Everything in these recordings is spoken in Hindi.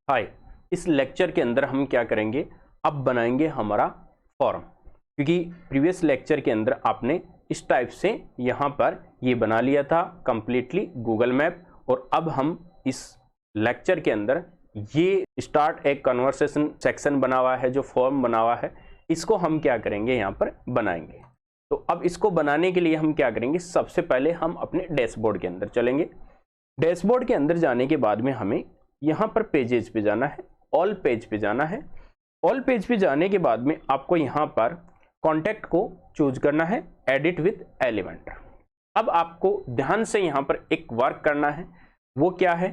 हाय, इस लेक्चर के अंदर हम क्या करेंगे, अब बनाएंगे हमारा फॉर्म। क्योंकि प्रीवियस लेक्चर के अंदर आपने इस टाइप से यहाँ पर ये बना लिया था कंप्लीटली गूगल मैप, और अब हम इस लेक्चर के अंदर ये स्टार्ट एक कन्वर्सेशन सेक्शन बना हुआ है, जो फॉर्म बना हुआ है, इसको हम क्या करेंगे यहाँ पर बनाएंगे। तो अब इसको बनाने के लिए हम क्या करेंगे, सबसे पहले हम अपने डैशबोर्ड के अंदर चलेंगे। डैशबोर्ड के अंदर जाने के बाद में हमें यहाँ पर पेजेस पे जाना है, ऑल पेज पे जाना है। ऑल पेज पे जाने के बाद में आपको यहाँ पर कॉन्टैक्ट को चूज करना है, एडिट विद एलिमेंट। अब आपको ध्यान से यहाँ पर एक वर्क करना है, वो क्या है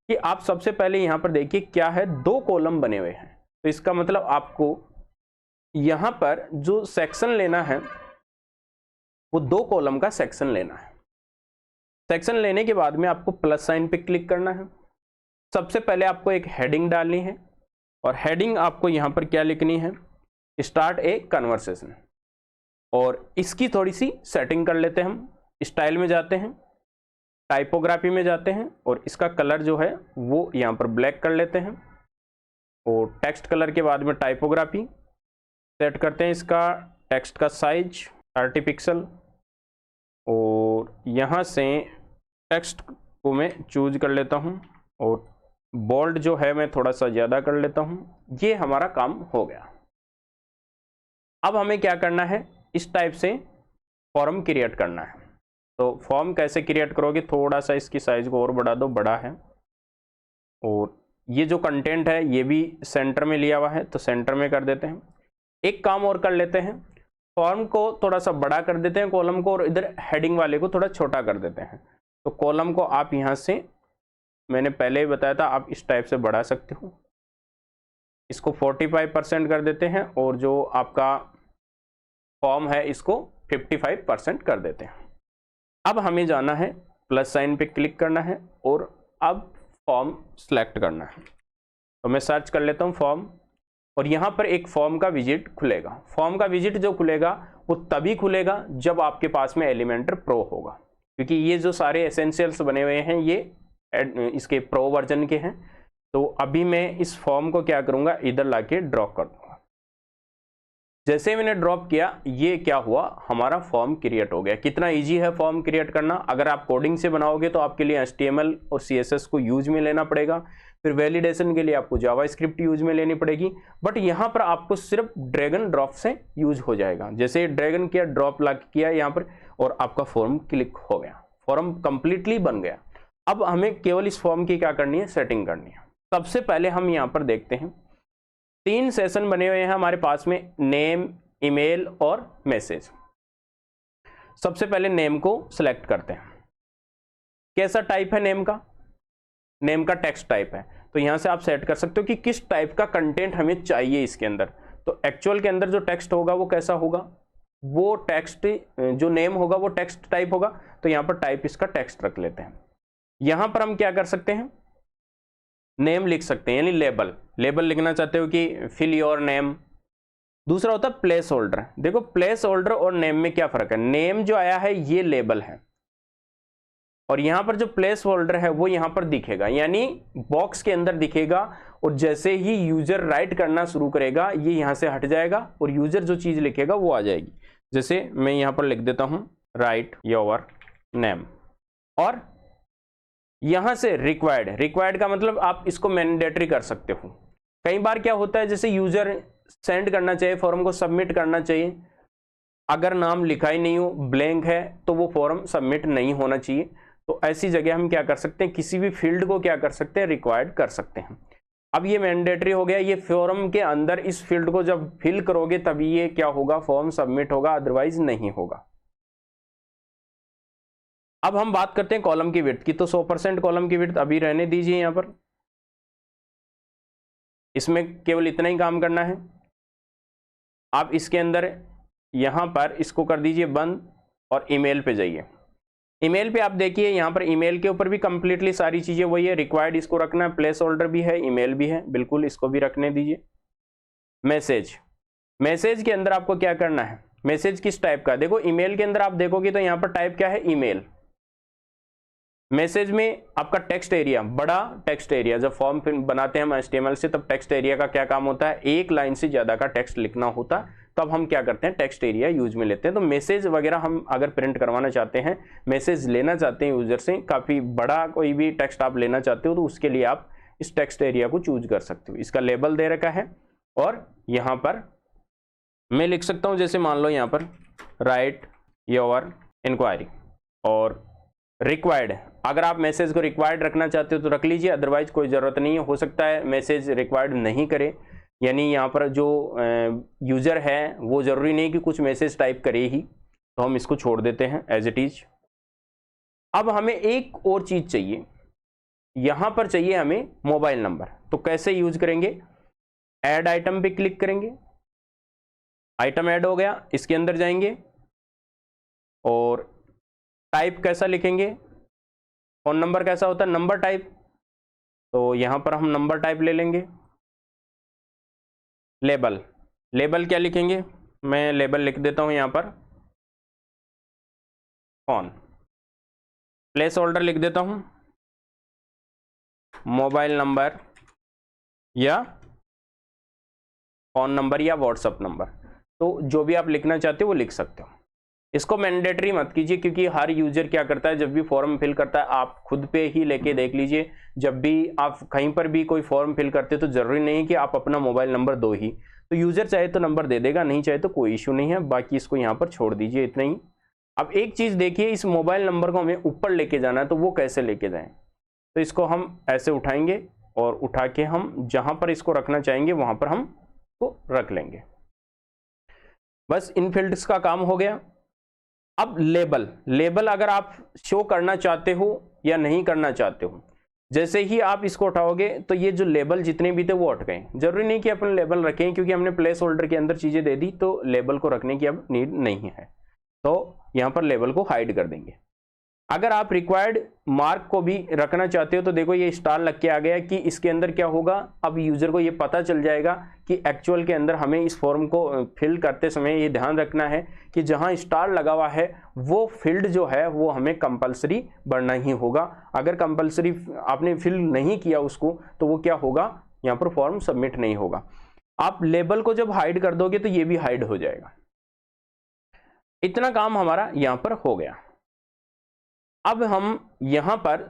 कि आप सबसे पहले यहाँ पर देखिए क्या है, 2 कॉलम बने हुए हैं। तो इसका मतलब आपको यहाँ पर जो सेक्शन लेना है वो 2 कॉलम का सेक्शन लेना है। सेक्शन लेने के बाद में आपको प्लस साइन पे क्लिक करना है। सबसे पहले आपको एक हेडिंग डालनी है, और हेडिंग आपको यहां पर क्या लिखनी है, स्टार्ट ए कन्वर्सेशन। और इसकी थोड़ी सी सेटिंग कर लेते हैं हम। स्टाइल में जाते हैं, टाइपोग्राफी में जाते हैं, और इसका कलर जो है वो यहां पर ब्लैक कर लेते हैं। और टेक्स्ट कलर के बाद में टाइपोग्राफी सेट करते हैं, इसका टेक्स्ट का साइज 30 पिक्सल, और यहां से टेक्स्ट को मैं चूज कर लेता हूं, और बोल्ड जो है मैं थोड़ा सा ज्यादा कर लेता हूं। ये हमारा काम हो गया। अब हमें क्या करना है, इस टाइप से फॉर्म क्रिएट करना है। तो फॉर्म कैसे क्रिएट करोगे, थोड़ा सा इसकी साइज को और बढ़ा दो, बड़ा है। और ये जो कंटेंट है ये भी सेंटर में लिया हुआ है, तो सेंटर में कर देते हैं। एक काम और कर लेते हैं, फॉर्म को थोड़ा सा बड़ा कर देते हैं कॉलम को, और इधर हेडिंग वाले को थोड़ा छोटा कर देते हैं। तो कॉलम को आप यहां से, मैंने पहले ही बताया था, आप इस टाइप से बढ़ा सकते हो। इसको 45% कर देते हैं, और जो आपका फॉर्म है इसको 55% कर देते हैं। अब हमें जाना है, प्लस साइन पे क्लिक करना है, और अब फॉर्म सेलेक्ट करना है। तो मैं सर्च कर लेता हूं फॉर्म, और यहां पर एक फॉर्म का विजिट खुलेगा। फॉर्म का विजिट जो खुलेगा वो तभी खुलेगा जब आपके पास में एलिमेंटर प्रो होगा, क्योंकि ये जो सारे एसेंशियल्स बने हुए हैं ये इसके प्रो वर्जन के हैं। तो अभी मैं इस फॉर्म को क्या करूंगा, इधर लाके ड्रॉप कर दूंगा। जैसे मैंने ड्रॉप किया, ये क्या हुआ, हमारा फॉर्म क्रिएट हो गया। कितना इजी है फॉर्म क्रिएट करना। अगर आप कोडिंग से बनाओगे तो आपके लिए HTML और CSS को यूज में लेना पड़ेगा, फिर वैलिडेशन के लिए आपको जावास्क्रिप्ट यूज में लेनी पड़ेगी। बट यहाँ पर आपको सिर्फ ड्रैग एंड ड्रॉप से यूज हो जाएगा। जैसे ड्रैगन किया, ड्रॉप ला किया यहाँ पर, और आपका फॉर्म क्लिक हो गया, फॉर्म कंप्लीटली बन गया। अब हमें केवल इस फॉर्म की क्या करनी है, सेटिंग करनी है। सबसे पहले हम यहाँ पर देखते हैं 3 सेशन बने हुए हैं हमारे पास में, नेम, ईमेल और मैसेज। सबसे पहले नेम को सिलेक्ट करते हैं। कैसा टाइप है नेम का, नेम का टेक्स्ट टाइप है। तो यहां से आप सेट कर सकते हो कि किस टाइप का कंटेंट हमें चाहिए इसके अंदर। तो एक्चुअल के अंदर जो टेक्स्ट होगा वो कैसा होगा, वो टेक्स्ट, जो नेम होगा वो टेक्स्ट टाइप होगा। तो यहां पर टाइप इसका टेक्स्ट रख लेते हैं। यहां पर हम क्या कर सकते हैं, नेम लिख सकते हैं, यानी लेबल। लेबल लिखना चाहते हो कि फिल योर नेम। दूसरा होता है प्लेस होल्डर। देखो प्लेस होल्डर और नेम में क्या फर्क है, नेम जो आया है ये लेबल है, और यहां पर जो प्लेस होल्डर है वो यहां पर दिखेगा, यानी बॉक्स के अंदर दिखेगा। और जैसे ही यूजर राइट करना शुरू करेगा ये यहां से हट जाएगा, और यूजर जो चीज लिखेगा वो आ जाएगी। जैसे मैं यहां पर लिख देता हूं राइट योर नेम, और यहां से रिक्वायर्ड। रिक्वायर्ड का मतलब आप इसको मैंडेटरी कर सकते हो। कई बार क्या होता है, जैसे यूजर सेंड करना चाहिए, फॉर्म को सबमिट करना चाहिए, अगर नाम लिखा ही नहीं हो, ब्लैंक है, तो वो फॉर्म सबमिट नहीं होना चाहिए। तो ऐसी जगह हम क्या कर सकते हैं, किसी भी फील्ड को क्या कर सकते हैं, रिक्वायर्ड कर सकते हैं। अब ये मैंडेटरी हो गया, ये फॉर्म के अंदर इस फील्ड को जब फिल करोगे तभी ये क्या होगा, फॉर्म सबमिट होगा, अदरवाइज नहीं होगा। अब हम बात करते हैं कॉलम की विड्थ की। तो 100% कॉलम की विड्थ अभी रहने दीजिए। यहां पर इसमें केवल इतना ही काम करना है। आप इसके अंदर यहां पर इसको कर दीजिए बंद, और ईमेल पे जाइए। ईमेल पे आप देखिए, यहां पर ईमेल के ऊपर भी कंप्लीटली सारी चीजें वही है। रिक्वायर्ड इसको रखना है, प्लेस होल्डर भी है, ईमेल भी है, बिल्कुल इसको भी रखने दीजिए। मैसेज, मैसेज के अंदर आपको क्या करना है, मैसेज किस टाइप का, देखो ईमेल के अंदर आप देखोगे तो यहां पर टाइप क्या है, ईमेल। मैसेज में आपका टेक्स्ट एरिया, बड़ा टेक्स्ट एरिया, जब फॉर्म बनाते हैं हम HTML से तब टेक्स्ट एरिया का क्या काम होता है, एक लाइन से ज्यादा का टेक्स्ट लिखना होता है, तब हम क्या करते हैं टेक्स्ट एरिया यूज में लेते हैं। तो मैसेज वगैरह हम अगर प्रिंट करवाना चाहते हैं, मैसेज लेना चाहते हैं यूजर से, काफी बड़ा कोई भी टेक्स्ट आप लेना चाहते हो, तो उसके लिए आप इस टेक्स्ट एरिया को चूज कर सकते हो। इसका लेबल दे रखा है और यहां पर मैं लिख सकता हूं, जैसे मान लो यहां पर राइट योर इंक्वायरी और रिक्वायर्ड। अगर आप मैसेज को रिक्वायर्ड रखना चाहते हो तो रख लीजिए, अदरवाइज कोई ज़रूरत नहीं है। हो सकता है मैसेज रिक्वायर्ड नहीं करे, यानी यहाँ पर जो यूज़र है वो ज़रूरी नहीं कि कुछ मैसेज टाइप करे ही, तो हम इसको छोड़ देते हैं एज इट इज। अब हमें एक और चीज़ चाहिए, यहाँ पर चाहिए हमें मोबाइल नंबर। तो कैसे यूज करेंगे, ऐड आइटम पे क्लिक करेंगे, आइटम ऐड हो गया, इसके अंदर जाएंगे और टाइप कैसा लिखेंगे, फोन नंबर कैसा होता है, नंबर टाइप, तो यहां पर हम नंबर टाइप ले लेंगे। लेबल, लेबल क्या लिखेंगे, मैं लेबल लिख देता हूं यहां पर फोन। प्लेस होल्डर लिख देता हूं मोबाइल नंबर या फोन नंबर या व्हाट्सएप नंबर, तो जो भी आप लिखना चाहते हो वो लिख सकते हो। इसको मैंडेटरी मत कीजिए, क्योंकि हर यूजर क्या करता है, जब भी फॉर्म फिल करता है, आप खुद पे ही लेके देख लीजिए, जब भी आप कहीं पर भी कोई फॉर्म फिल करते हो तो जरूरी नहीं कि आप अपना मोबाइल नंबर दो ही, तो यूजर चाहे तो नंबर दे देगा, नहीं चाहे तो कोई इश्यू नहीं है। बाकी इसको यहाँ पर छोड़ दीजिए, इतना ही। अब एक चीज देखिए, इस मोबाइल नंबर को हमें ऊपर लेके जाना है, तो वो कैसे लेके जाएं, तो इसको हम ऐसे उठाएंगे और उठा के हम जहां पर इसको रखना चाहेंगे वहां पर हम को रख लेंगे। बस इन फील्ड्स का काम हो गया। अब लेबल, लेबल अगर आप शो करना चाहते हो या नहीं करना चाहते हो, जैसे ही आप इसको उठाओगे तो ये जो लेबल जितने भी थे वो हट गए। जरूरी नहीं कि अपन लेबल रखें, क्योंकि हमने प्लेस होल्डर के अंदर चीजें दे दी, तो लेबल को रखने की अब नीड नहीं है, तो यहां पर लेबल को हाइड कर देंगे। अगर आप रिक्वायर्ड मार्क को भी रखना चाहते हो तो देखो ये स्टार लग के आ गया, कि इसके अंदर क्या होगा, अब यूजर को ये पता चल जाएगा कि एक्चुअल के अंदर हमें इस फॉर्म को फिल करते समय ये ध्यान रखना है कि जहां स्टार लगा हुआ है वो फील्ड जो है वो हमें कंपलसरी भरना ही होगा। अगर कंपलसरी आपने फिल नहीं किया उसको, तो वो क्या होगा, यहाँ पर फॉर्म सबमिट नहीं होगा। आप लेबल को जब हाइड कर दोगे तो ये भी हाइड हो जाएगा। इतना काम हमारा यहां पर हो गया। अब हम यहां पर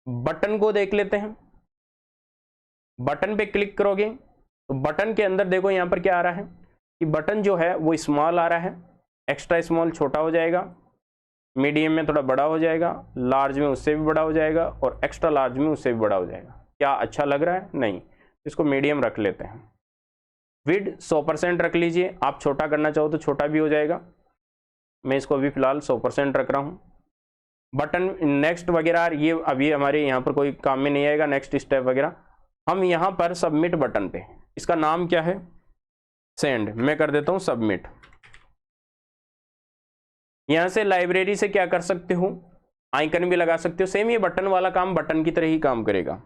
बटन को देख लेते हैं। बटन पे क्लिक करोगे तो बटन के अंदर देखो यहां पर क्या आ रहा है कि बटन जो है वो स्मॉल आ रहा है, एक्स्ट्रा स्मॉल छोटा हो जाएगा, मीडियम में थोड़ा बड़ा हो जाएगा, लार्ज में उससे भी बड़ा हो जाएगा और एक्स्ट्रा लार्ज में उससे भी बड़ा हो जाएगा। क्या अच्छा लग रहा है, नहीं, इसको मीडियम रख लेते हैं। विड्थ 100% रख लीजिए, आप छोटा करना चाहो तो छोटा भी हो जाएगा, मैं इसको अभी फिलहाल 100% रख रहा हूं। बटन नेक्स्ट वगैरह ये अभी हमारे यहाँ पर कोई काम में नहीं आएगा, नेक्स्ट स्टेप वगैरह। हम यहाँ पर सबमिट बटन पे, इसका नाम क्या है, सेंड, मैं कर देता हूँ सबमिट। यहाँ से लाइब्रेरी से क्या कर सकते हो, आइकन भी लगा सकते हो। सेम ये बटन वाला काम बटन की तरह ही काम करेगा।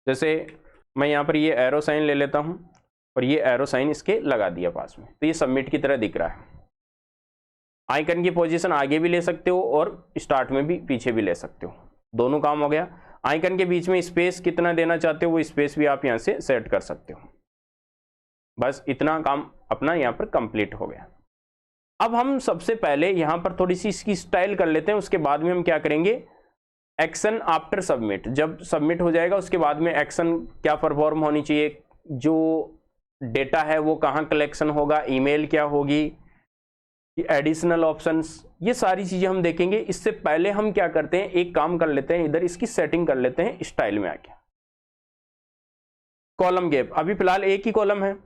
जैसे मैं यहाँ पर ये एरो साइन ले लेता हूँ और ये एरो साइन इसके लगा दिया पास में, तो ये सबमिट की तरह दिख रहा है। आइकन की पोजीशन आगे भी ले सकते हो और स्टार्ट में भी पीछे भी ले सकते हो, दोनों काम हो गया। आइकन के बीच में स्पेस कितना देना चाहते हो वो स्पेस भी आप यहां से सेट कर सकते हो। बस इतना काम अपना यहां पर कंप्लीट हो गया। अब हम सबसे पहले यहां पर थोड़ी सी इसकी स्टाइल कर लेते हैं, उसके बाद में हम क्या करेंगे, एक्शन आफ्टर सबमिट। जब सबमिट हो जाएगा उसके बाद में एक्शन क्या परफॉर्म होनी चाहिए, जो डेटा है वो कहाँ कलेक्शन होगा, ईमेल क्या होगी, एडिशनल ऑप्शंस, ये सारी चीजें हम देखेंगे। इससे पहले हम क्या करते हैं, एक काम कर लेते हैं, इधर इसकी सेटिंग कर लेते हैं स्टाइल में आके। कॉलम गैप, अभी फिलहाल एक ही कॉलम है,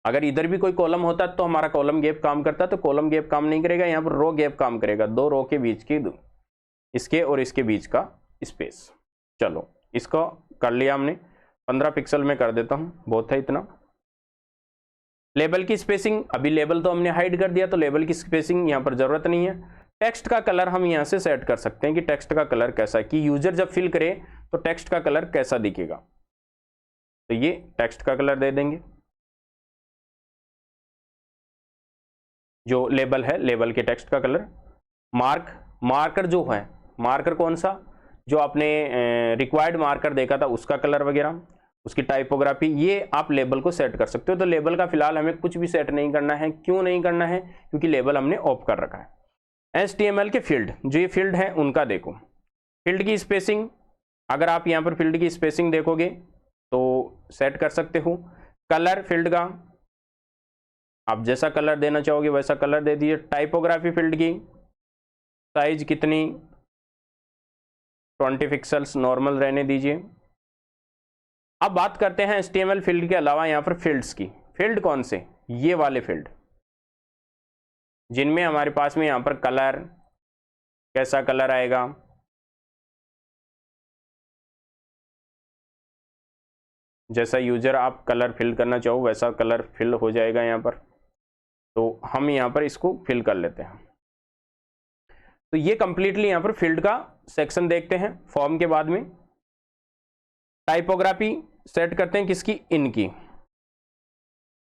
अगर इधर भी कोई कॉलम होता तो हमारा कॉलम गैप काम करता, तो कॉलम गैप काम नहीं करेगा, यहाँ पर रो गैप काम करेगा, दो रो के बीच की, इसके और इसके बीच का स्पेस। चलो इसको कर लिया हमने, 15 पिक्सल में कर देता हूं, बहुत है इतना। लेबल की स्पेसिंग, अभी लेबल तो हमने हाइड कर दिया, तो लेबल की स्पेसिंग यहां पर जरूरत नहीं है। टेक्स्ट का कलर हम यहां से सेट कर सकते हैं कि टेक्स्ट का कलर कैसा है, कि यूजर जब फिल करे तो टेक्स्ट का कलर कैसा दिखेगा, तो ये टेक्स्ट का कलर दे देंगे। जो लेबल है, लेबल के टेक्स्ट का कलर। मार्कर जो है, मार्कर कौन सा, जो आपने रिक्वायर्ड मार्कर देखा था उसका कलर वगैरह, उसकी टाइपोग्राफी, ये आप लेबल को सेट कर सकते हो। तो लेबल का फिलहाल हमें कुछ भी सेट नहीं करना है। क्यों नहीं करना है? क्योंकि लेबल हमने ऑफ कर रखा है। HTML के फील्ड, जो ये फील्ड है उनका देखो, फील्ड की स्पेसिंग, अगर आप यहाँ पर फील्ड की स्पेसिंग देखोगे तो सेट कर सकते हो। कलर फील्ड का, आप जैसा कलर देना चाहोगे वैसा कलर दे दीजिए। टाइपोग्राफी फील्ड की साइज कितनी, 20 पिक्सल्स नॉर्मल रहने दीजिए। अब बात करते हैं HTML फील्ड के अलावा यहाँ पर फील्ड्स की। फील्ड कौन से? ये वाले फील्ड, जिनमें हमारे पास में यहाँ पर कलर, कैसा कलर आएगा, जैसा यूजर आप कलर फिल करना चाहो वैसा कलर फिल हो जाएगा यहाँ पर। तो हम यहाँ पर इसको फिल कर लेते हैं। तो ये कंप्लीटली यहाँ पर फील्ड का सेक्शन देखते हैं। फॉर्म के बाद में टाइपोग्राफी सेट करते हैं किसकी? इनकी,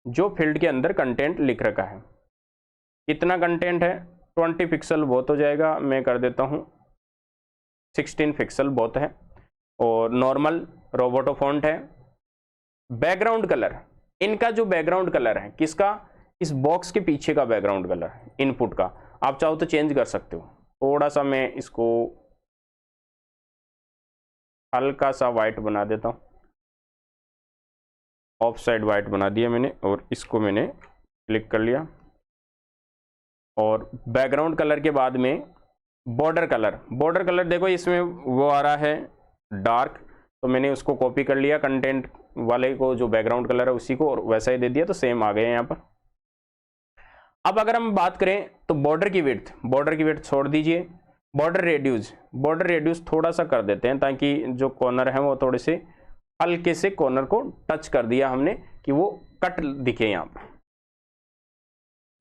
जो फील्ड के अंदर कंटेंट लिख रखा है। कितना कंटेंट है? 20 पिक्सल बहुत हो जाएगा, मैं कर देता हूँ 16 पिक्सल बहुत है। और नॉर्मल रोबोटो फॉन्ट है। बैकग्राउंड कलर, इनका जो बैकग्राउंड कलर है किसका? इस बॉक्स के पीछे का बैकग्राउंड कलर है, इनपुट का। आप चाहो तो चेंज कर सकते हो। थोड़ा सा मैं इसको हल्का सा वाइट बना देता हूँ, ऑफ साइड वाइट बना दिया मैंने, और इसको मैंने क्लिक कर लिया। और बैकग्राउंड कलर के बाद में बॉर्डर कलर, बॉर्डर कलर देखो इसमें वो आ रहा है डार्क, तो मैंने उसको कॉपी कर लिया कंटेंट वाले को, जो बैकग्राउंड कलर है उसी को, और वैसा ही दे दिया, तो सेम आ गए यहाँ पर। अब अगर हम बात करें तो बॉर्डर की विड्थ छोड़ दीजिए। बॉर्डर रेडियस थोड़ा सा कर देते हैं, ताकि जो कॉर्नर है वो थोड़े से हल्के से कॉर्नर को टच कर दिया हमने कि वो कट दिखे यहाँ पर।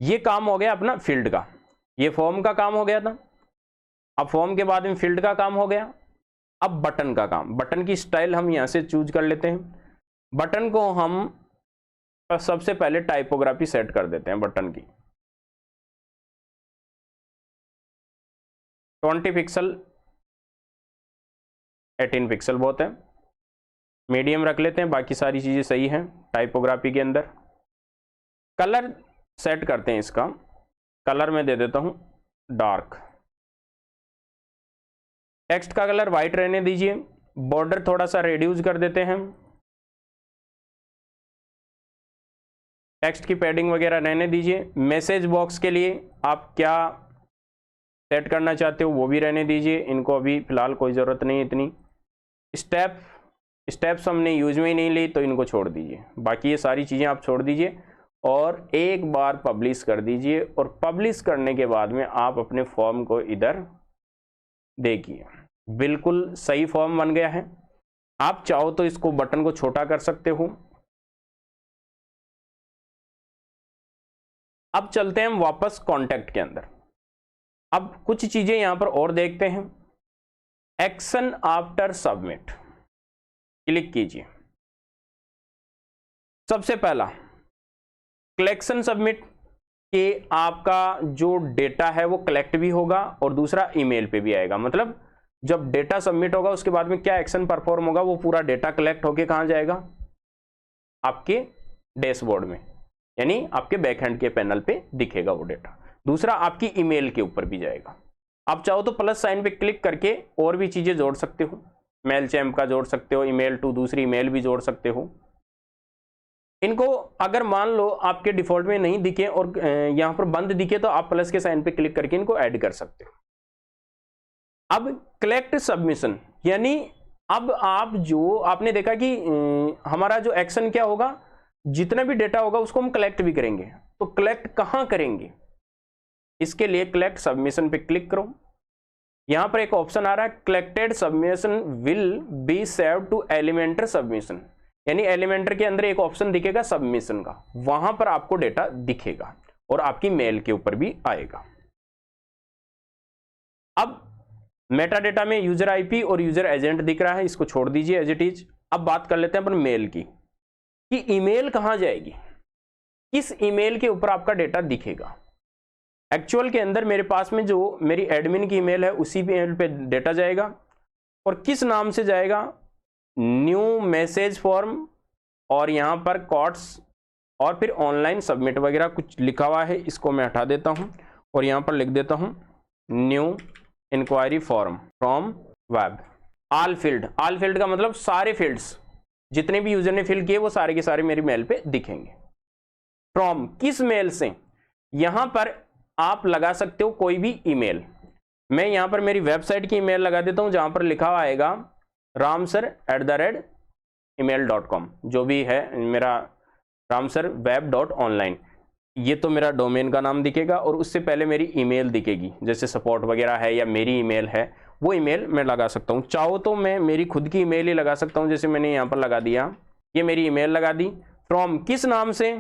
ये काम हो गया अपना फील्ड का। ये फॉर्म का काम हो गया था। अब फॉर्म के बाद में फील्ड का काम हो गया। अब बटन का काम, बटन की स्टाइल हम यहां से चूज कर लेते हैं। बटन को हम सबसे पहले टाइपोग्राफी सेट कर देते हैं बटन की। 20 पिक्सल, 18 पिक्सल बहुत है। मीडियम रख लेते हैं, बाकी सारी चीजें सही हैं टाइपोग्राफी के अंदर। कलर सेट करते हैं इसका, कलर में दे देता हूं डार्क। टेक्स्ट का कलर वाइट रहने दीजिए। बॉर्डर थोड़ा सा रिड्यूस कर देते हैं। टेक्स्ट की पैडिंग वगैरह रहने दीजिए। मैसेज बॉक्स के लिए आप क्या सेट करना चाहते हो वो भी रहने दीजिए, इनको अभी फिलहाल कोई ज़रूरत नहीं है इतनी। स्टेप्स हमने यूज में ही नहीं ली, तो इनको छोड़ दीजिए। बाकी ये सारी चीज़ें आप छोड़ दीजिए और एक बार पब्लिश कर दीजिए। और पब्लिश करने के बाद में आप अपने फॉर्म को इधर देखिए, बिल्कुल सही फॉर्म बन गया है। आप चाहो तो इसको बटन को छोटा कर सकते हो। अब चलते हैं हम वापस कॉन्टैक्ट के अंदर। अब कुछ चीजें यहां पर और देखते हैं। एक्शन आफ्टर सबमिट क्लिक कीजिए। सबसे पहला कलेक्शन सबमिट के आपका जो डेटा है वो कलेक्ट भी होगा और दूसरा ईमेल पे भी आएगा। मतलब जब डेटा सबमिट होगा उसके बाद में क्या एक्शन परफॉर्म होगा, वो पूरा डेटा कलेक्ट होके कहां जाएगा? आपके डैशबोर्ड में, यानी आपके बैकएंड के पैनल पे दिखेगा वो डेटा। दूसरा आपकी ईमेल के ऊपर भी जाएगा। आप चाहो तो प्लस साइन पे क्लिक करके और भी चीजें जोड़ सकते हो। मेल चैम्प का जोड़ सकते हो, ईमेल टू दूसरी ईमेल भी जोड़ सकते हो। इनको अगर मान लो आपके डिफॉल्ट में नहीं दिखे और यहां पर बंद दिखे, तो आप प्लस के साइन पे क्लिक करके इनको ऐड कर सकते हो। अब कलेक्ट सबमिशन, यानी अब आप जो आपने देखा कि हमारा जो एक्शन क्या होगा, जितना भी डेटा होगा उसको हम कलेक्ट भी करेंगे। तो कलेक्ट कहां करेंगे? इसके लिए कलेक्ट सबमिशन पे क्लिक करो। यहां पर एक ऑप्शन आ रहा है, collected submission will be saved to Elementor submission, यानी एलिमेंटर के अंदर एक ऑप्शन दिखेगा सबमिशन का, वहां पर आपको डेटा दिखेगा और आपकी मेल के ऊपर भी आएगा। अब मेटा डेटा में यूजर आईपी और यूजर एजेंट दिख रहा है, इसको छोड़ दीजिए एज इट इज। अब बात कर लेते हैं अपन मेल की, कि ईमेल कहां जाएगी, किस ईमेल के ऊपर आपका डेटा दिखेगा। एक्चुअल के अंदर मेरे पास में जो मेरी एडमिन की ईमेल है उसी मेल पे डेटा जाएगा, और किस नाम से जाएगा, न्यू मैसेज फॉर्म, और यहाँ पर कॉट्स, और फिर ऑनलाइन सबमिट वगैरह कुछ लिखा हुआ है, इसको मैं हटा देता हूँ और यहाँ पर लिख देता हूँ new inquiry form from web. All field का मतलब सारे फील्ड्स जितने भी यूजर ने फिल किए वो सारे के सारे मेरी मेल पे दिखेंगे। फ्रॉम किस मेल से, यहां पर आप लगा सकते हो कोई भी ईमेल। मैं यहां पर मेरी वेबसाइट की ईमेल लगा देता हूं जहां पर लिखा हुआ आएगा ramsar@email.com, जो भी है मेरा ramsarweb.online, ये तो मेरा डोमेन का नाम दिखेगा और उससे पहले मेरी ईमेल दिखेगी, जैसे सपोर्ट वगैरह है या मेरी ईमेल है, वो ईमेल मैं लगा सकता हूँ। चाहो तो मैं मेरी खुद की ईमेल ही लगा सकता हूँ, जैसे मैंने यहाँ पर लगा दिया, ये मेरी ईमेल लगा दी। फ्रॉम किस नाम से,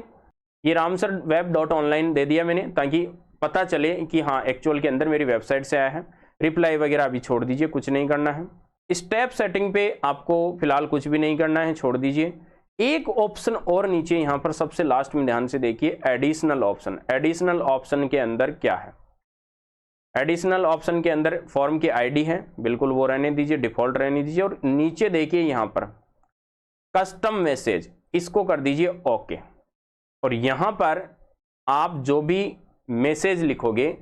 ये ramsarweb.online दे दिया मैंने, ताकि पता चले कि हाँ एक्चुअल के अंदर मेरी वेबसाइट से आया है। रिप्लाई वगैरह अभी छोड़ दीजिए, कुछ नहीं करना है। स्टेप सेटिंग पे आपको फिलहाल कुछ भी नहीं करना है, छोड़ दीजिए। एक ऑप्शन और नीचे यहाँ पर सबसे लास्ट में ध्यान से देखिए, एडिशनल ऑप्शन। एडिशनल ऑप्शन के अंदर क्या है, एडिशनल ऑप्शन के अंदर फॉर्म की आईडी है, बिल्कुल वो रहने दीजिए, डिफॉल्ट रहने दीजिए। और नीचे देखिए यहाँ पर कस्टम मैसेज, इसको कर दीजिए ओके। और यहाँ पर आप जो भी मैसेज लिखोगे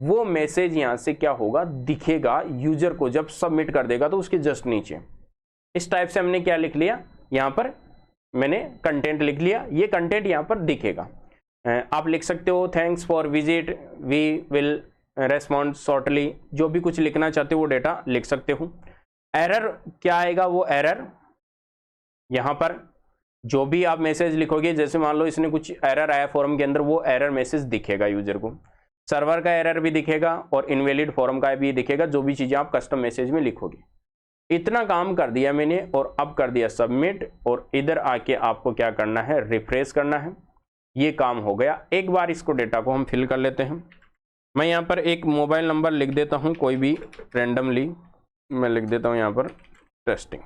वो मैसेज यहाँ से क्या होगा, दिखेगा यूजर को जब सबमिट कर देगा, तो उसके जस्ट नीचे इस टाइप से हमने क्या लिख लिया, यहाँ पर मैंने कंटेंट लिख लिया, ये कंटेंट यहाँ पर दिखेगा। आप लिख सकते हो thanks for visit, we will respond shortly, जो भी कुछ लिखना चाहते हो वो डेटा लिख सकते हो। एरर क्या आएगा, वो एरर यहाँ पर जो भी आप मैसेज लिखोगे, जैसे मान लो इसने कुछ एरर आया फॉर्म के अंदर, वो एरर मैसेज दिखेगा यूजर को। सर्वर का एरर भी दिखेगा और इनवैलिड फॉर्म का भी दिखेगा, जो भी चीजें आप कस्टम मैसेज में लिखोगे। इतना काम कर दिया मैंने और अब कर दिया सबमिट, और इधर आके आपको क्या करना है, रिफ्रेश करना है। ये काम हो गया। एक बार इसको डेटा को हम फिल कर लेते हैं। मैं यहाँ पर एक मोबाइल नंबर लिख देता हूँ, कोई भी रैंडमली मैं लिख देता हूँ यहाँ पर टेस्टिंग।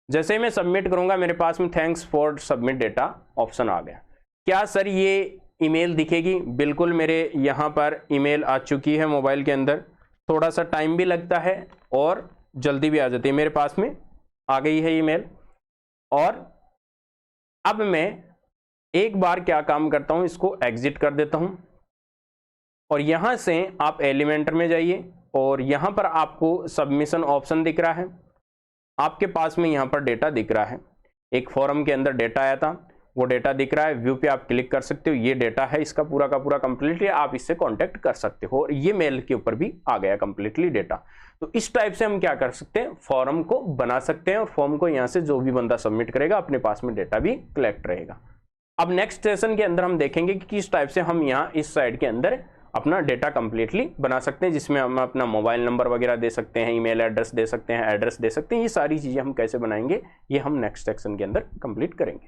जैसे ही मैं सबमिट करूंगा मेरे पास में thanks for submit data option आ गया। क्या सर ये ईमेल दिखेगी? बिल्कुल, मेरे यहाँ पर ईमेल आ चुकी है मोबाइल के अंदर। थोड़ा सा टाइम भी लगता है और जल्दी भी आ जाती है। मेरे पास में आ गई है ईमेल। और अब मैं एक बार क्या काम करता हूं, इसको एग्जिट कर देता हूं और यहां से आप एलिमेंटर में जाइए और यहां पर आपको सबमिशन ऑप्शन दिख रहा है। आपके पास में यहां पर डेटा दिख रहा है, एक फॉर्म के अंदर डेटा आया था, वो डेटा दिख रहा है। व्यू पे आप क्लिक कर सकते हो, ये डेटा है इसका पूरा का पूरा कंप्लीटली, आप इससे कांटेक्ट कर सकते हो। और ये मेल के ऊपर भी आ गया कंप्लीटली डेटा। तो इस टाइप से हम क्या कर सकते हैं, फॉर्म को बना सकते हैं और फॉर्म को यहाँ से जो भी बंदा सबमिट करेगा अपने पास में डेटा भी कलेक्ट रहेगा। अब नेक्स्ट सेशन के अंदर हम देखेंगे कि किस टाइप से हम यहाँ इस साइड के अंदर अपना डेटा कंप्लीटली बना सकते हैं, जिसमें हम अपना मोबाइल नंबर वगैरह दे सकते हैं, ईमेल एड्रेस दे सकते हैं, एड्रेस दे सकते हैं। ये सारी चीजें हम कैसे बनाएंगे, ये हम नेक्स्ट सेक्शन के अंदर कंप्लीट करेंगे।